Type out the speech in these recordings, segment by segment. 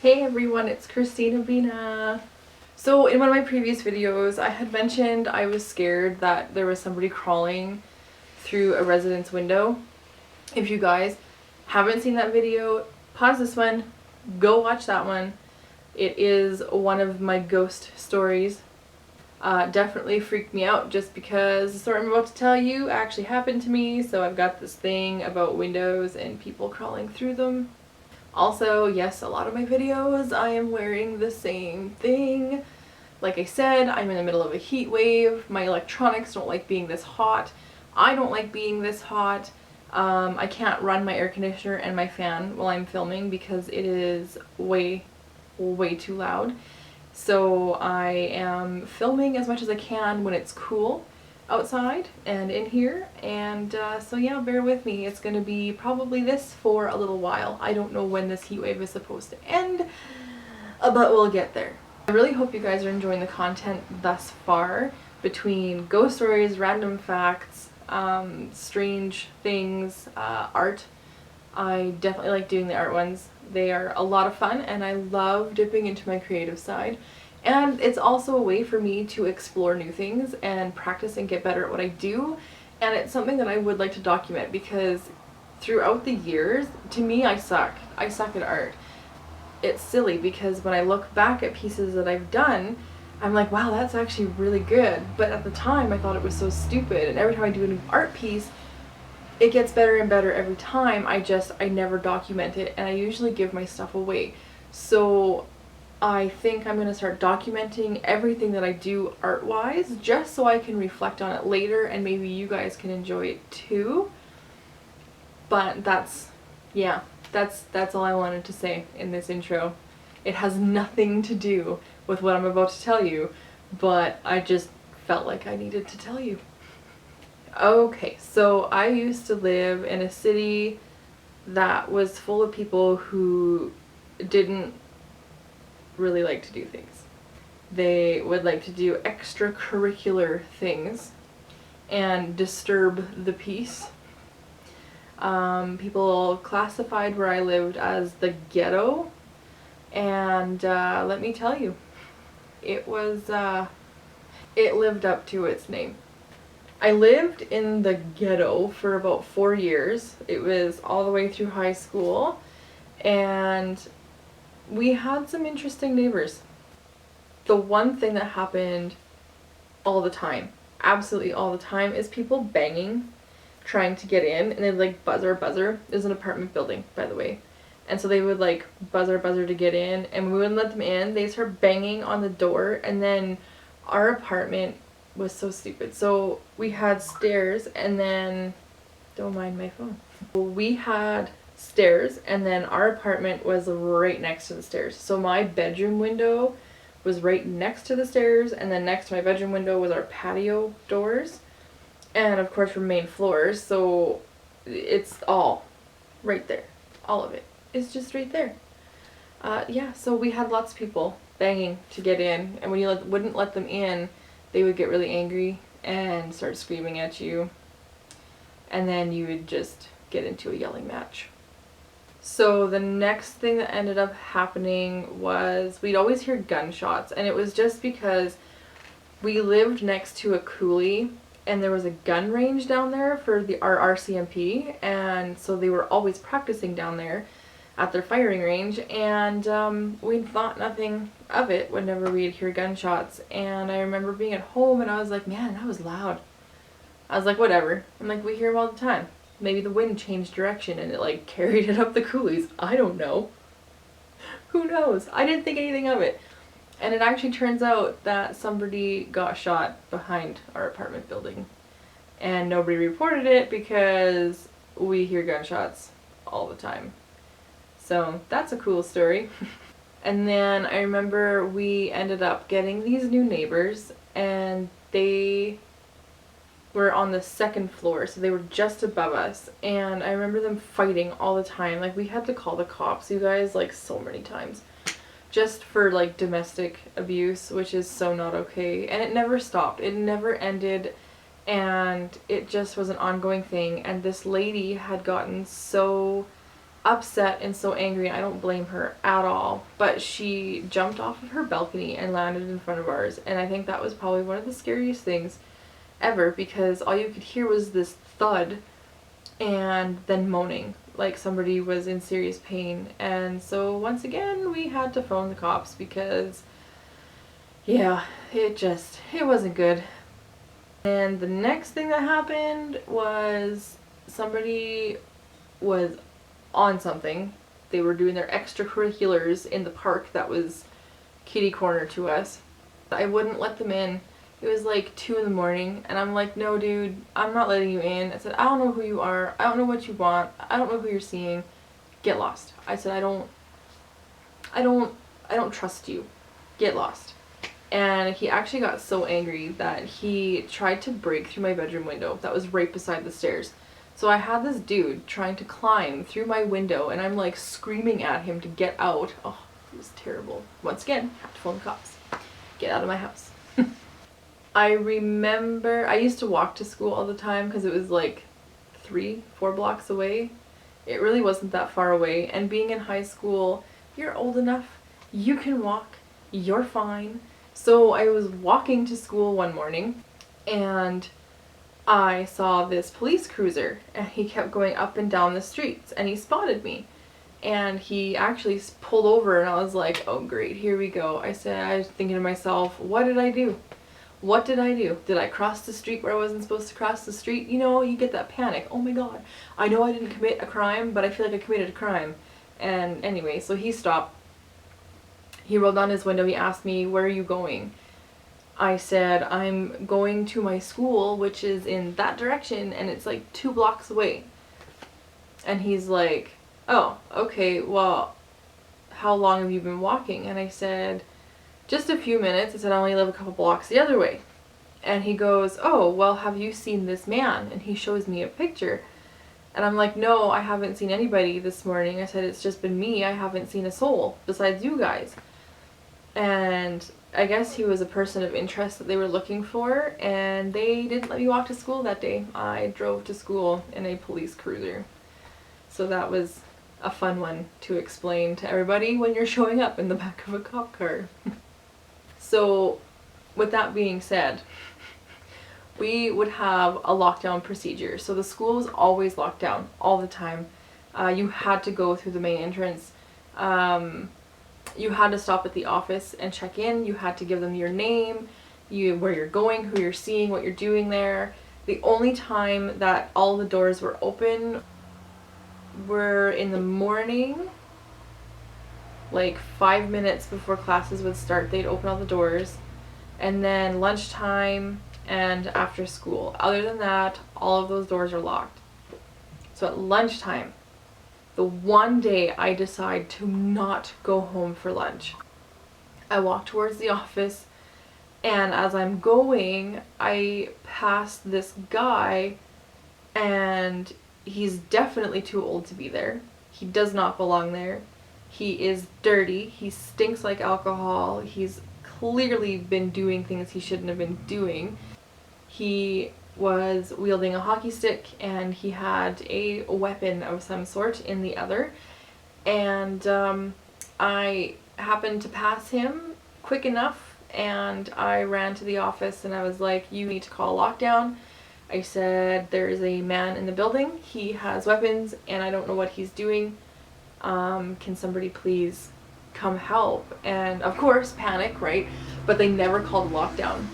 Hey everyone, it's Christina Bina. So in one of my previous videos, I had mentioned I was scared that there was somebody crawling through a resident's window. If you guys haven't seen that video, pause this one, go watch that one. It is one of my ghost stories. Definitely freaked me out just because the story I'm about to tell you actually happened to me, so I've got this thing about windows and people crawling through them. Also, yes, a lot of my videos I am wearing the same thing. Like I said, I'm in the middle of a heat wave. My electronics don't like being this hot. I don't like being this hot. I can't run my air conditioner and my fan while I'm filming because it is way too loud. So I am filming as much as I can when it's cool outside and in here, and so yeah, bear with me. It's gonna be probably this for a little while. I don't know when this heat wave is supposed to end, but we'll get there. I really hope you guys are enjoying the content thus far, between ghost stories, random facts, strange things, art. I definitely like doing the art ones. They are a lot of fun and I love dipping into my creative side. And it's also a way for me to explore new things and practice and get better at what I do. And it's something that I would like to document because throughout the years, to me, I suck. I suck at art. It's silly because when I look back at pieces that I've done, I'm like, wow, that's actually really good. But at the time, I thought it was so stupid. And every time I do a new art piece, it gets better and better every time. I never document it, and I usually give my stuff away. So I think I'm going to start documenting everything that I do art-wise, just so I can reflect on it later and maybe you guys can enjoy it too. But that's all I wanted to say in this intro. It has nothing to do with what I'm about to tell you, but I just felt like I needed to tell you. Okay, so I used to live in a city that was full of people who didn't really like to do things. They would like to do extracurricular things and disturb the peace. People classified where I lived as the ghetto, and let me tell you, it lived up to its name. I lived in the ghetto for about 4 years. It was all the way through high school, and we had some interesting neighbors. The one thing that happened all the time, absolutely all the time, is people banging, trying to get in, and they'd like buzzer. It was an apartment building, by the way. And so they would like buzzer to get in, and we wouldn't let them in. They'd start banging on the door, and then our apartment was so stupid. So we had stairs, and then, don't mind my phone. We had stairs, and then our apartment was right next to the stairs. So my bedroom window was right next to the stairs, and then next to my bedroom window was our patio doors, and of course our main floors. So it's all right there. All of it is just right there. Yeah, so we had lots of people banging to get in, and when you wouldn't let them in, they would get really angry and start screaming at you, and then you would just get into a yelling match. So the next thing that ended up happening was we'd always hear gunshots, and it was just because we lived next to a coulee, and there was a gun range down there for our RCMP, and so they were always practicing down there at their firing range, and we thought nothing of it whenever we'd hear gunshots. And I remember being at home and I was like, man, that was loud. I was like, whatever. I'm like, we hear them all the time. Maybe the wind changed direction and it like carried it up the coulees. I don't know. Who knows? I didn't think anything of it. And it actually turns out that somebody got shot behind our apartment building, and nobody reported it because we hear gunshots all the time. So that's a cool story. And then I remember we ended up getting these new neighbors, and they were on the second floor, so they were just above us, and I remember them fighting all the time. Like, we had to call the cops, you guys, like so many times, just for like domestic abuse, which is so not okay. And it never stopped, it never ended, and it just was an ongoing thing. And this lady had gotten so upset and so angry. I don't blame her at all, but she jumped off of her balcony and landed in front of ours, and I think that was probably one of the scariest things ever, because all you could hear was this thud and then moaning like somebody was in serious pain. And so once again we had to phone the cops because yeah, it wasn't good. And the next thing that happened was somebody was on something. They were doing their extracurriculars in the park that was kitty corner to us. I wouldn't let them in. It was like 2 in the morning, and I'm like, no dude, I'm not letting you in. I said, I don't know who you are, I don't know what you want, I don't know who you're seeing, get lost. I said, I don't trust you, get lost. And he actually got so angry that he tried to break through my bedroom window that was right beside the stairs. So I had this dude trying to climb through my window, and I'm like screaming at him to get out. Oh, it was terrible. Once again, have to phone the cops. Get out of my house. I remember I used to walk to school all the time because it was like 3-4 blocks away. It really wasn't that far away, and being in high school, you're old enough, you can walk, you're fine. So I was walking to school one morning and I saw this police cruiser, and he kept going up and down the streets, and he spotted me. And he actually pulled over, and I was like, oh great, here we go. I was thinking to myself, what did I do? What did I do? Did I cross the street where I wasn't supposed to cross the street? You know, you get that panic. Oh my god, I know I didn't commit a crime, but I feel like I committed a crime. And anyway, so he stopped. He rolled down his window. He asked me, where are you going? I said, I'm going to my school, which is in that direction, and it's like 2 blocks away. And he's like, oh, okay, well, how long have you been walking? And I said, just a few minutes. I said, I only live a couple blocks the other way. And he goes, oh, well, have you seen this man? And he shows me a picture. And I'm like, no, I haven't seen anybody this morning. I said, it's just been me. I haven't seen a soul besides you guys. And I guess he was a person of interest that they were looking for, and they didn't let me walk to school that day. I drove to school in a police cruiser. So that was a fun one to explain to everybody when you're showing up in the back of a cop car. So with that being said, we would have a lockdown procedure. So the school was always locked down all the time. You had to go through the main entrance. You had to stop at the office and check in. You had to give them your name, where you're going, who you're seeing, what you're doing there. The only time that all the doors were open were in the morning, like 5 minutes before classes would start. They'd open all the doors, and then lunchtime and after school. Other than that, all of those doors are locked. So at lunchtime, the one day I decide to not go home for lunch, I walk towards the office, and as I'm going, I pass this guy, and he's definitely too old to be there. He does not belong there. He is dirty. He stinks like alcohol. He's clearly been doing things he shouldn't have been doing. He was wielding a hockey stick, and he had a weapon of some sort in the other, and I happened to pass him quick enough, and I ran to the office, and I was like, you need to call lockdown. I said, there is a man in the building, he has weapons, and I don't know what he's doing. Can somebody please come help? And of course, panic, right? But they never called lockdown.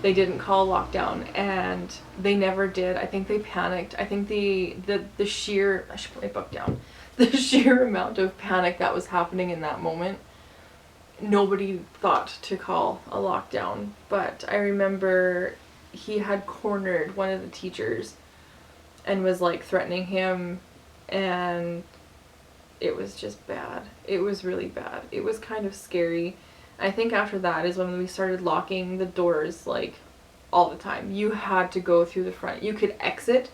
They didn't call lockdown, and they never did. I think they panicked. I think the sheer, I should put my book down, the sheer amount of panic that was happening in that moment, nobody thought to call a lockdown. But I remember he had cornered one of the teachers and was like threatening him, and it was just bad. It was really bad. It was kind of scary. I think after that is when we started locking the doors like all the time. You had to go through the front. You could exit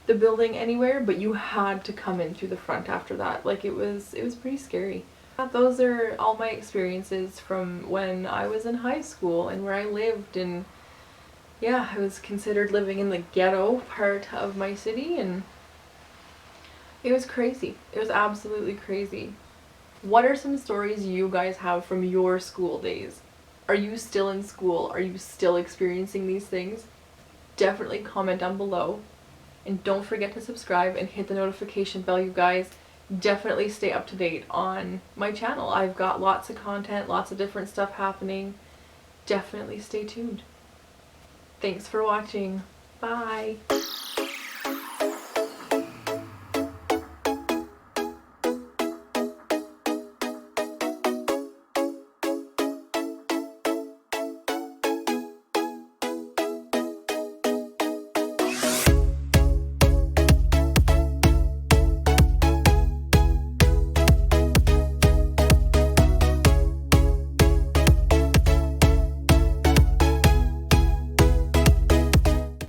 the building anywhere, but you had to come in through the front after that. Like it was pretty scary. Those are all my experiences from when I was in high school and where I lived, and yeah, I was considered living in the ghetto part of my city, and It was crazy. It was absolutely crazy. What are some stories you guys have from your school days? Are you still in school? Are you still experiencing these things? Definitely comment down below. And don't forget to subscribe and hit the notification bell, you guys. Definitely stay up to date on my channel. I've got lots of content, lots of different stuff happening. Definitely stay tuned. Thanks for watching. Bye.